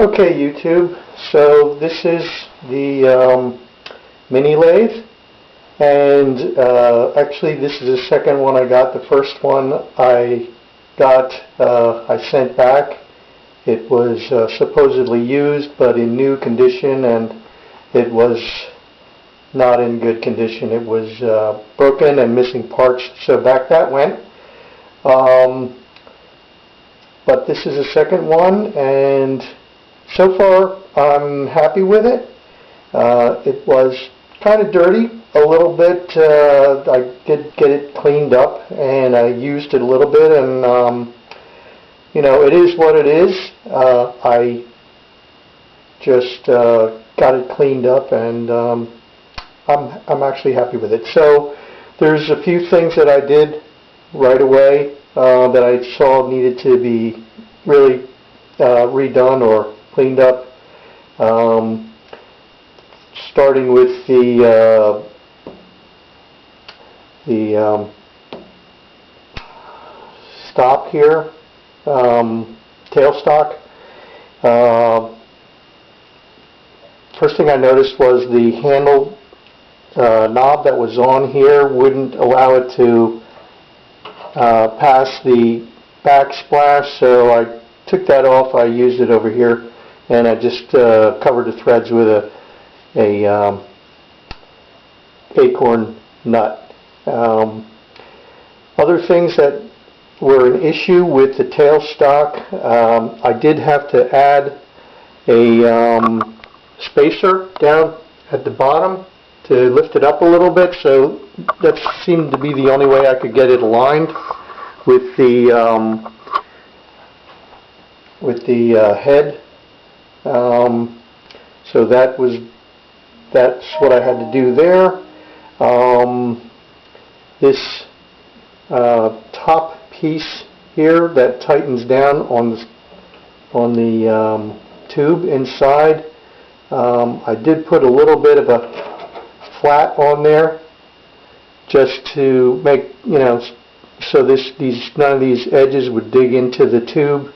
Okay, YouTube, so this is the mini lathe, and actually this is the second one I got. The first one I sent back. It was supposedly used but in new condition, and it was not in good condition. It was broken and missing parts, so back that went. But this is the second one, and so far I'm happy with it. It was kind of dirty a little bit. I did get it cleaned up, and I used it a little bit, and you know, it is what it is. I just got it cleaned up, and I'm actually happy with it. So there's a few things that I did right away that I saw needed to be really redone or cleaned up. Starting with the stop here, tailstock. First thing I noticed was the handle knob that was on here wouldn't allow it to pass the backsplash, so I took that off. I used it over here, and I just covered the threads with a acorn nut. Other things that were an issue with the tailstock, I did have to add a spacer down at the bottom to lift it up a little bit, so that seemed to be the only way I could get it aligned with the head. So that's what I had to do there. This top piece here that tightens down on the tube inside, I did put a little bit of a flat on there just to make, you know, so none of these edges would dig into the tube.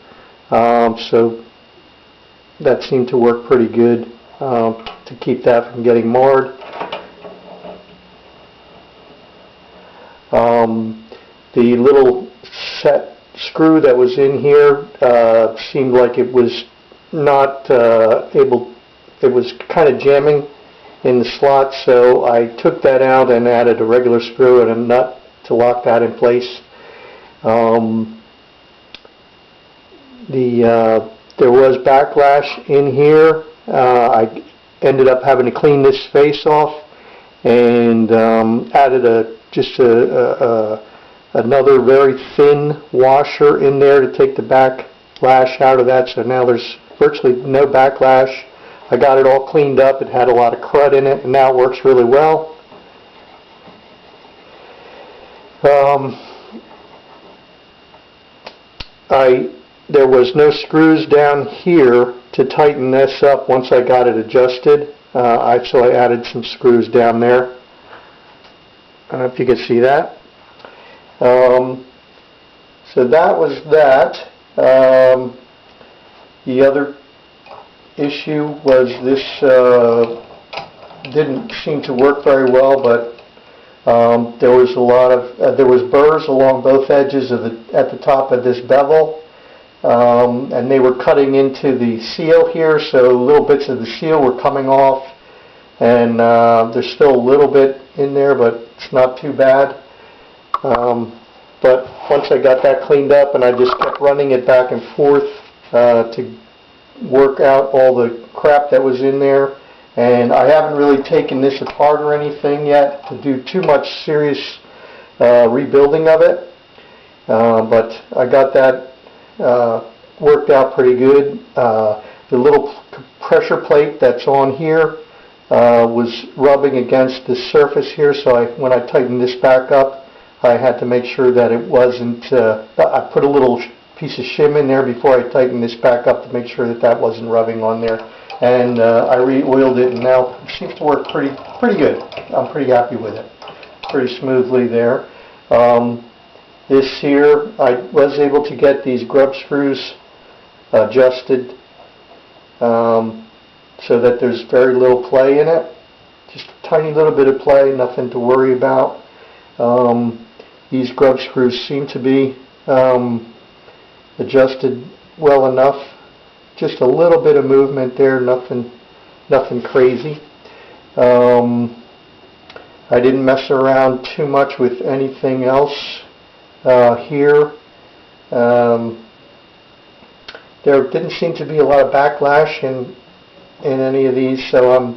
So that seemed to work pretty good to keep that from getting marred. The little set screw that was in here seemed like it was not it was kind of jamming in the slot, so I took that out and added a regular screw and a nut to lock that in place. There was backlash in here. I ended up having to clean this face off and added another very thin washer in there to take the backlash out of that, so now there's virtually no backlash. I got it all cleaned up. It had a lot of crud in it, and now it works really well. There was no screws down here to tighten this up once I got it adjusted. So I added some screws down there. I don't know if you can see that. So that was that. The other issue was this didn't seem to work very well, but there was a lot of there was burrs along both edges of at the top of this bevel, and they were cutting into the seal here, so little bits of the seal were coming off, and there's still a little bit in there, but it's not too bad. But once I got that cleaned up, and I just kept running it back and forth to work out all the crap that was in there, and I haven't really taken this apart or anything yet to do too much serious rebuilding of it, but I got that worked out pretty good. The little pressure plate that's on here was rubbing against the surface here, so when I tightened this back up, I had to make sure that it wasn't, I put a little piece of shim in there before I tightened this back up to make sure that that wasn't rubbing on there. And I re-oiled it, and now it seems to work pretty good. I'm pretty happy with it. Pretty smoothly there. This here, I was able to get these grub screws adjusted so that there's very little play in it. Just a tiny little bit of play, nothing to worry about. These grub screws seem to be adjusted well enough. Just a little bit of movement there, nothing crazy. I didn't mess around too much with anything else here. There didn't seem to be a lot of backlash in any of these, so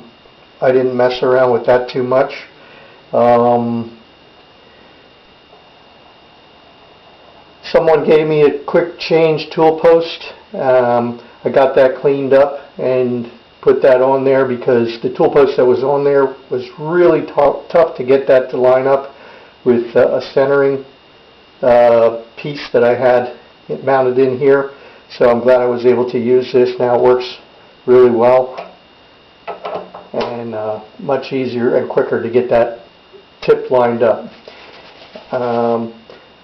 I didn't mess around with that too much. Someone gave me a quick change tool post. I got that cleaned up and put that on there because the tool post that was on there was really tough to get that to line up with a centering piece that I had mounted in here. So I'm glad I was able to use this. Now it works really well and much easier and quicker to get that tip lined up.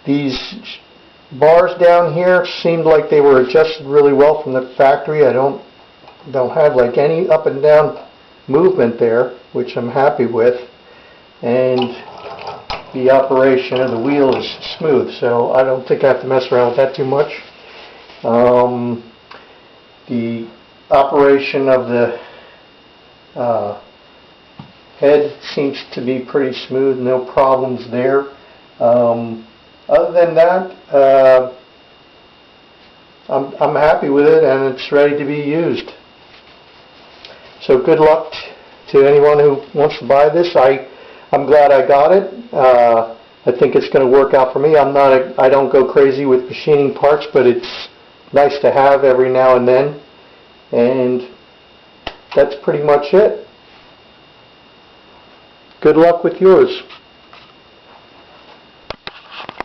These bars down here seemed like they were adjusted really well from the factory. I don't have like any up and down movement there, which I'm happy with, and the operation of the wheel is smooth, so I don't think I have to mess around with that too much. The operation of the head seems to be pretty smooth, no problems there. Other than that, I'm happy with it and it's ready to be used. So good luck to anyone who wants to buy this. I'm glad I got it. I think it's going to work out for me. I don't go crazy with machining parts, but it's nice to have every now and then. And that's pretty much it. Good luck with yours.